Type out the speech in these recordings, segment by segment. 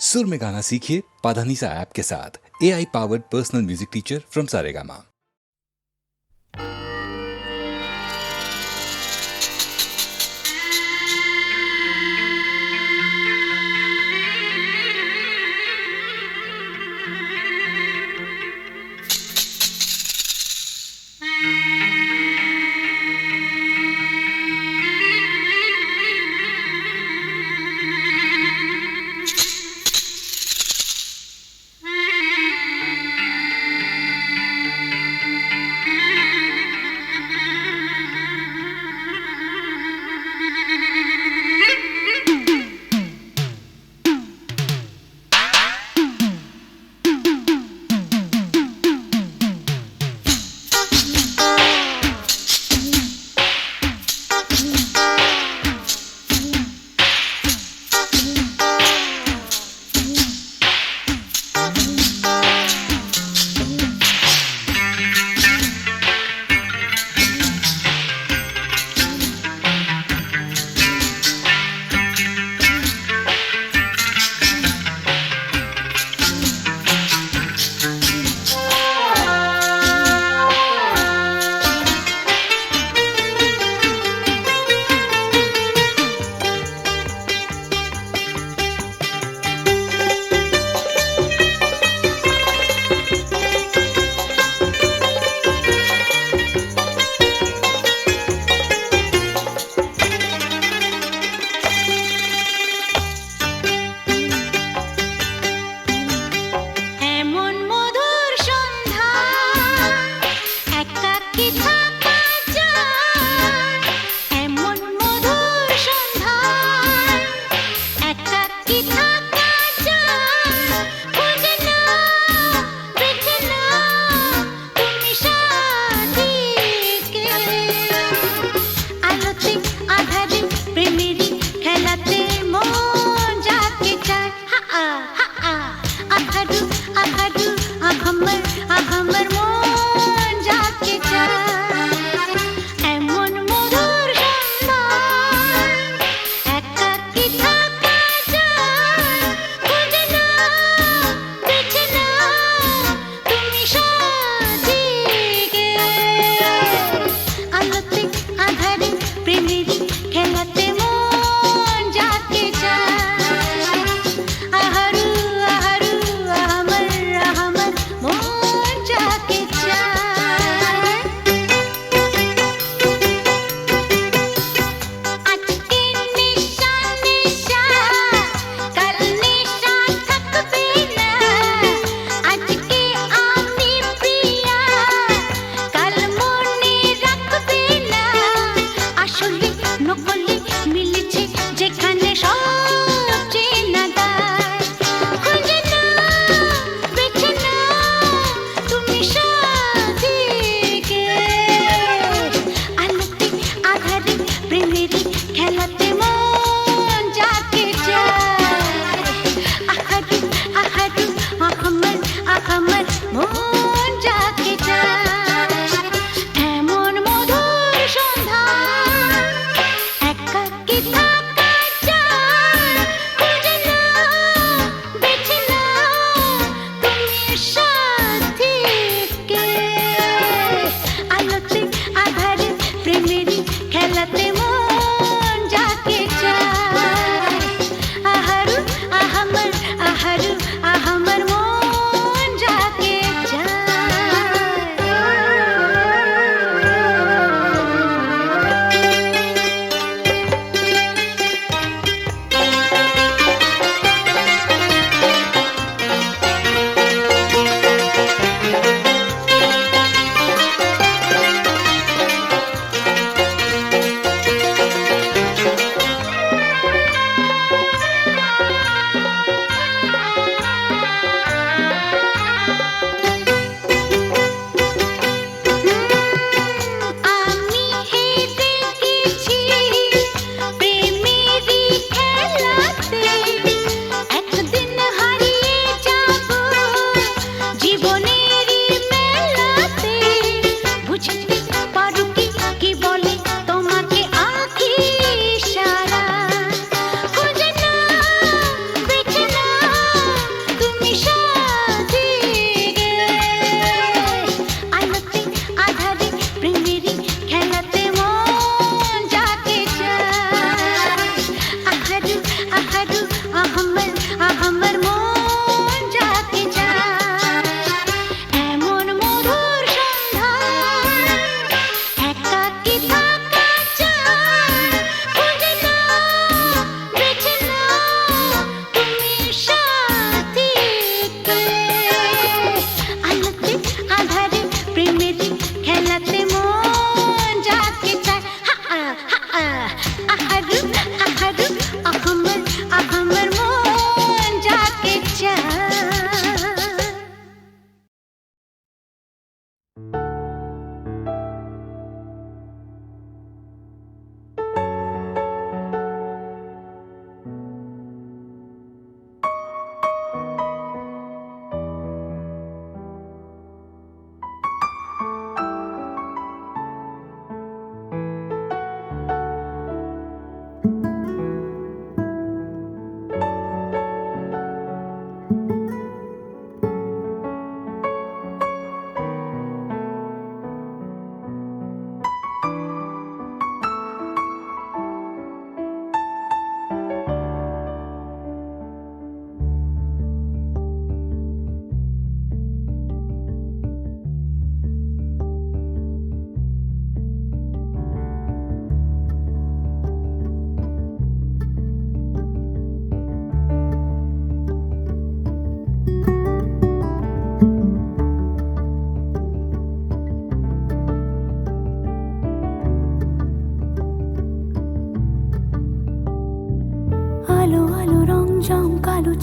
सुर में गाना सीखिए पाधानीसा ऐप के साथ। AI powered personal music teacher from Saregama.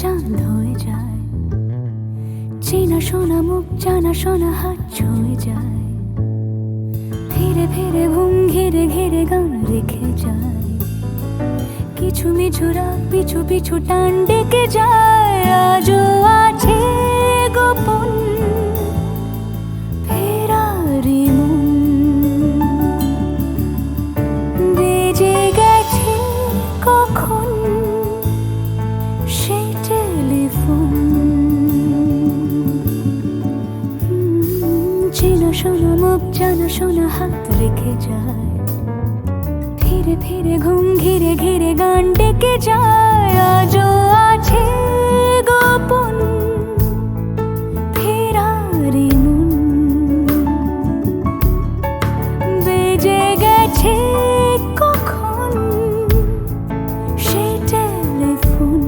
চাঁদ হয়ে যায়, চেনা শোনা মুখ জানা শোনা হাত ছুঁয়ে যায়, ফিরে ফিরে ঘুম ঘিরে ঘিরে গান রেখে যায়, কিছু মিছু রাত পিছু পিছু টান ডেকে যায়। আজও আছে গোপন ফেরারি মন, বেজে গেছে কখন সেই টেলিফোন। চেনা শোনা মুখ জানা শোনা হাত রেখে যায়, ফিরে ফিরে ঘুম ঘিরে ঘিরে গান ডেকে যায়। আজও আছে গোপন ফেরারি মন, বেজে গেছে কখন সেই টেলিফোন।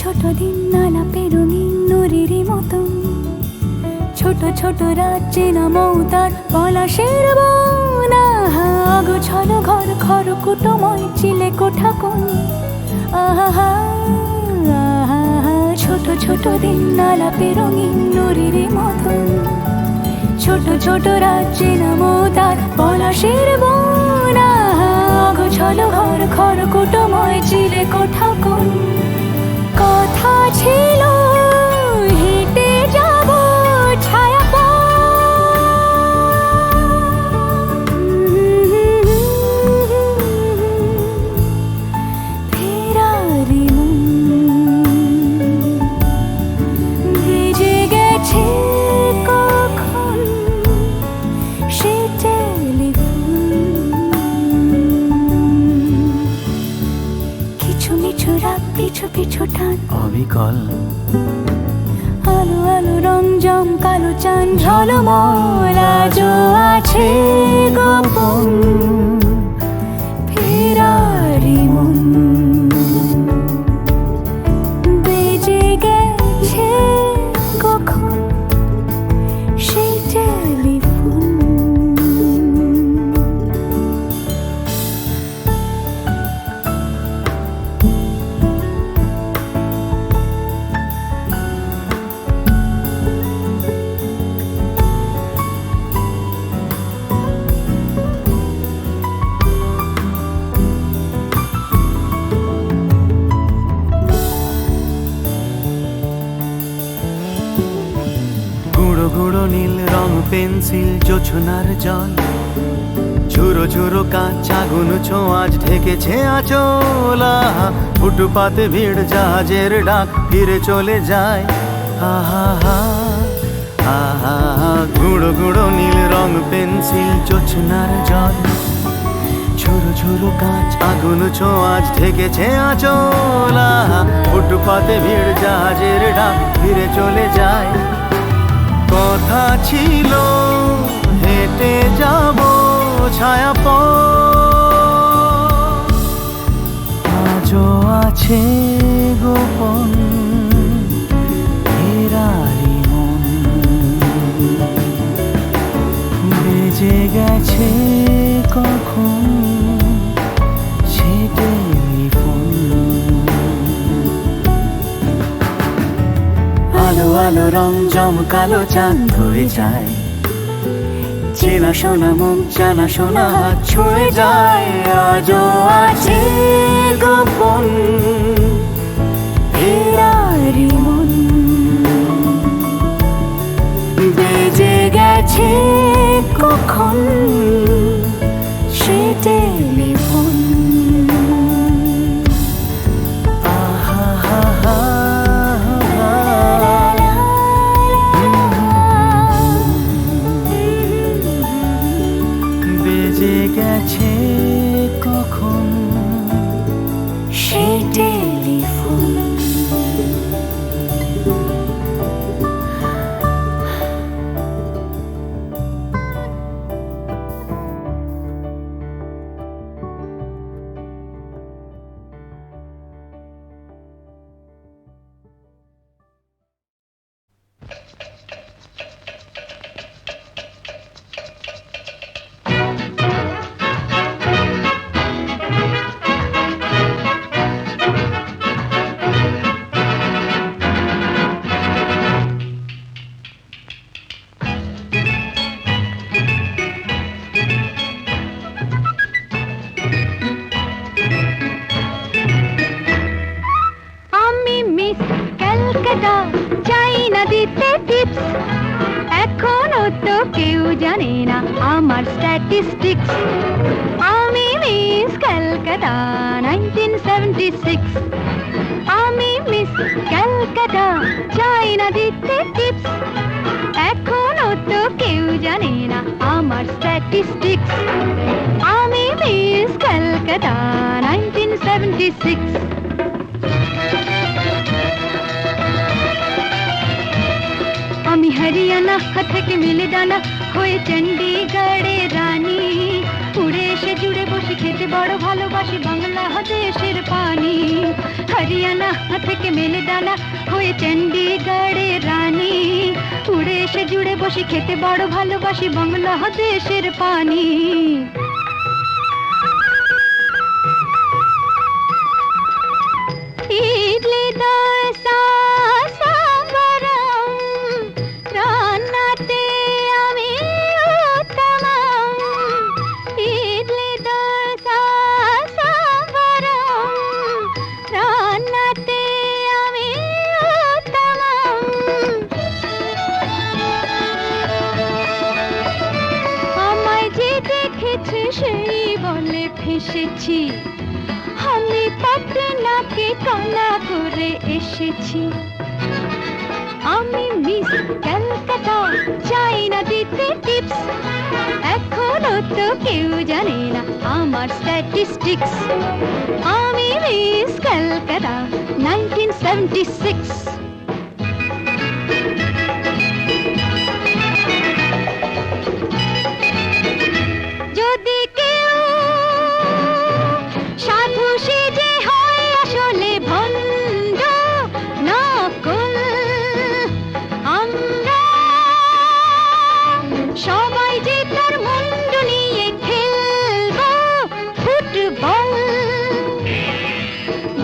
ছোট দিন নালাপে রঙিন নুরির মতন, ছোট ছোট রাত চেনা মৌতার পলাশের বন। গোছল ঘর খড়কুটোময় চিলে কোঠা কোন, আহা ছোট ছোট দিন নালাপে রঙিন নুরির মতন, ছোট ছোট রাত চেনা মৌতার পলাশের বন। গোছল ঘর খড়কুটোময় চিলে কোঠা কোন, কথা ছিল হেঁটে যাব ছায়া ফেরারি মন, ভেজে গেছে কখন সে টেলিফোন। কিছু মিছু রাত পিছু পিছু টান অবিকল, আলো আলো রং জম কালো চান ঝলমল। আজও আছে গোপন ফেরারি মন, বেজে গেছে কখন সেই টেলিফোন। গুঁড়ো গুঁড়ো নীল রং পেন্সিল জোছনার জল, ঝুরো ঝুরো কাঁচ আগুন ছোঁয়াজ ঢেকেছে আঁচল। ফুটপাতে ভিড় জাহাজের ডাক ফিরে চলে যায়, আহা আহা গুঁড়ো গুঁড়ো নীল রং পেন্সিল জোছনার জল, ঝুরো ঝুরো কাঁচ আগুন ছোঁয়াজ ঢেকেছে আঁচল। ফুটপাতে ভিড় জাহাজের ডাক ফিরে চলে যায়, কথা ছিল হেঁটে যাব ছায়া আজও আছে গোপন ফেরারি মন, বেজে গেছে কখন সে টেলিফোন। আলো আলো রং জমকালো চাঁদ হয়ে যায়, চেনা শোনা মুখ জানা শোনা হাত ছুঁয়ে যায়। আজও আছে গোপন ফেরারি মন, বেজে গেছে কখন সে টেলিফোন। আহা তো কেউ জানে না আমার স্ট্যাটিস্টিক্স। আমি মিস ক্যালকাটা 1976। আমি মিস ক্যালকাটা, চাই না দিতে টিপস। এখনো তো কেউ জানে না আমার স্ট্যাটিস্টিক্স। আমি মিস ক্যালকাটা 1976। আমি হরিয়ানা থেকে মিলে ডানা হয়ে চণ্ডীগড়ে রানী। উড়ে এসে জুড়ে বসে খেতে বড় ভালোবাসি বাংলাদেশের পানি। হরিয়ানা থেকে মেলে ডানা হয়ে চণ্ডীগড়ে রানী। উড়ে এসে জুড়ে বসে খেতে বড় ভালোবাসি বাংলাদেশের পানি। ইডলি দোসা সাম্বারম, রান্নাতে আমি উত্তমম। ইডলি দোসা সাম্বারম, রান্নাতে আমি উত্তমম। আমায় যে দেখেছে সেই বলে ফেসেছি, আমি পাটনাকে কানা করে এসেছি। আমি মিস ক্যালকাটা, চাই না দিতে টিপস। এখনো তো কেউ জানে না আমার স্ট্যাটিস্টিক্স। আমি মিস ক্যালকাটা 1976। যদি কেউ সাধু সেজে হয় আসলে ভণ্ড নকল, আমরা সবাই যে তার মুন্ড নিয়ে খেলবো ফুটবল।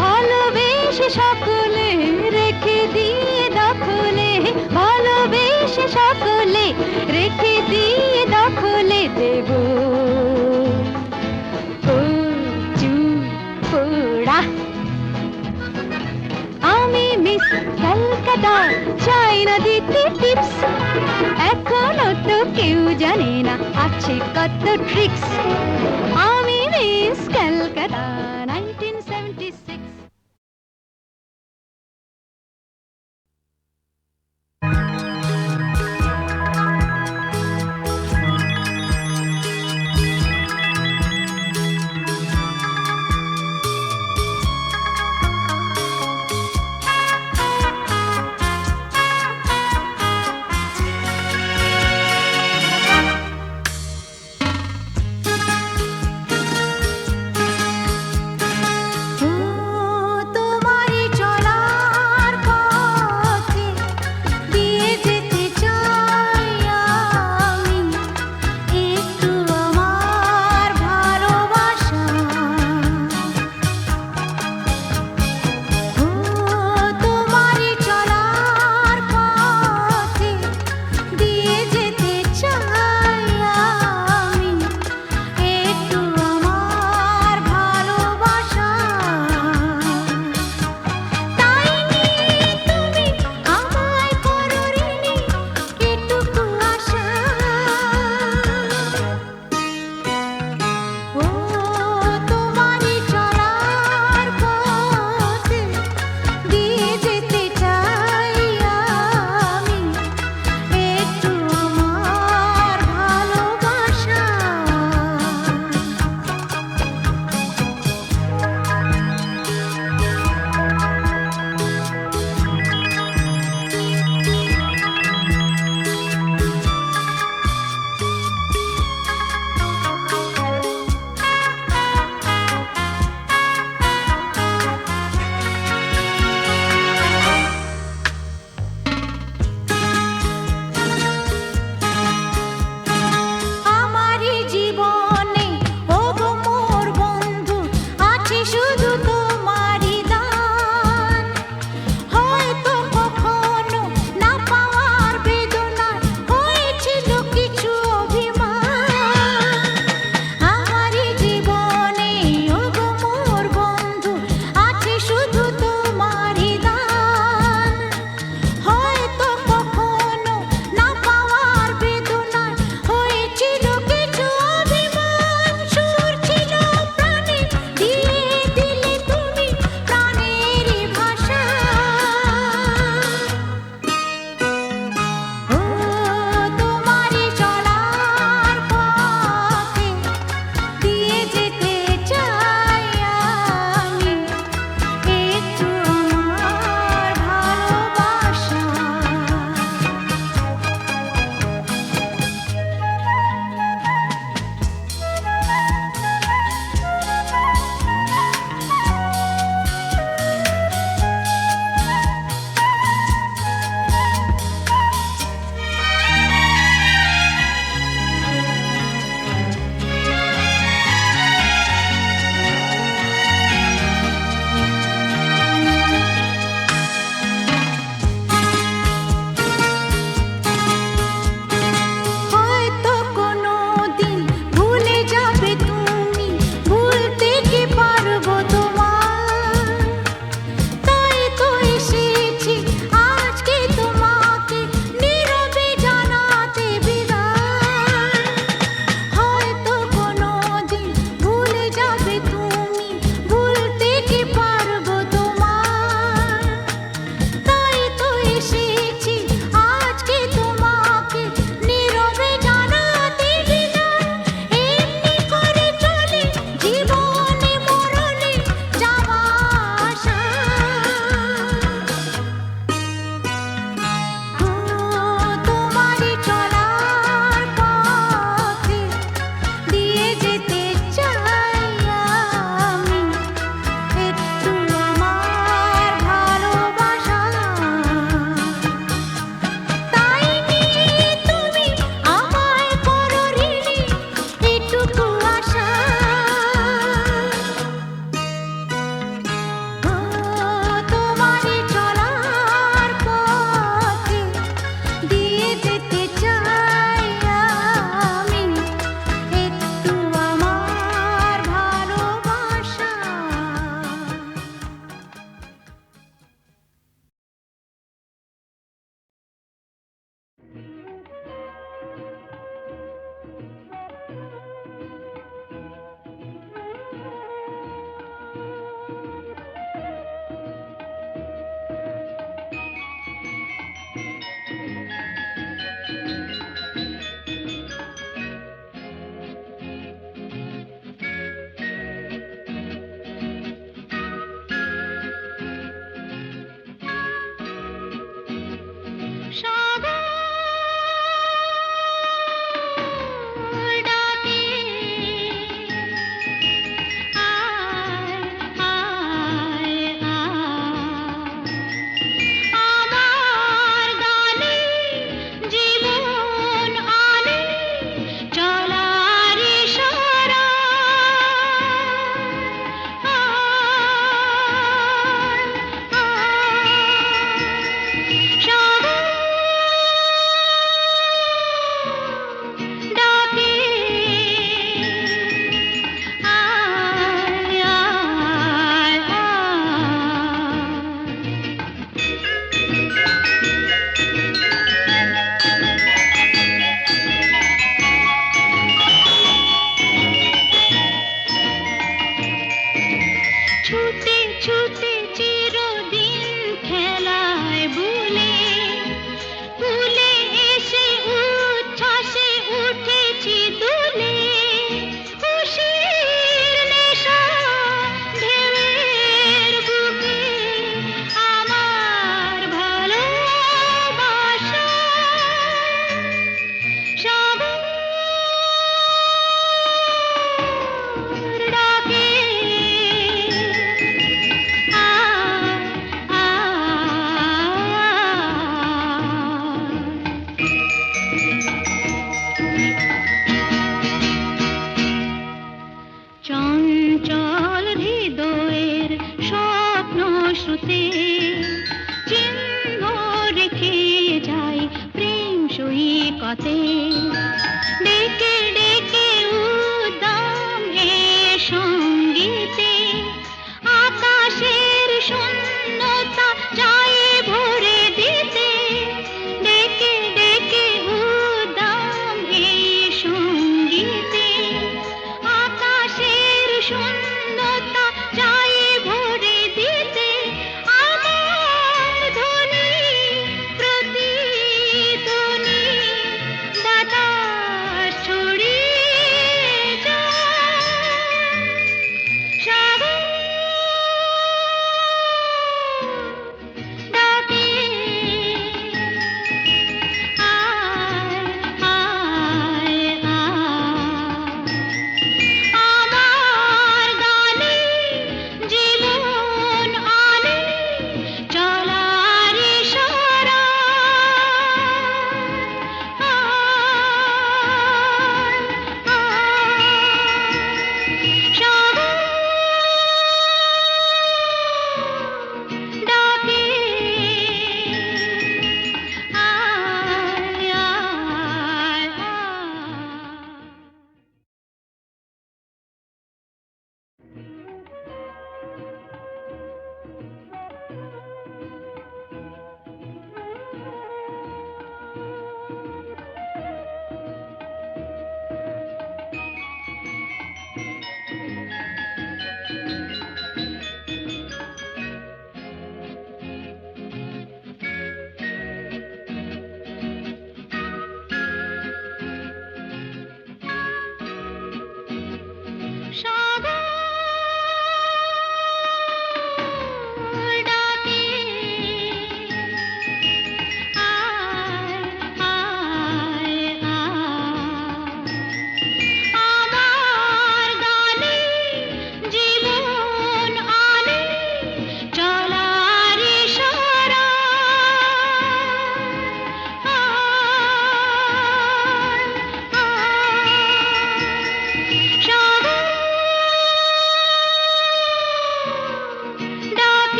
ভালোবেসে সকলে রেখে দিয়ে দখলে, ভালোবেসে সকলে রেখে দিয়ে দখলে দেব পোড়া। আমি মিস ক্যালকাটা, চাই না দিতে টিপস। এখনো তো কেউ জানে না আছে কত ট্রিক্স। আমি মিস ক্যালকাটা 1976।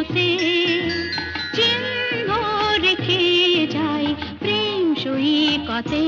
স্রোতে চিহ্ন রেখে যায় প্রেম সৈকতে।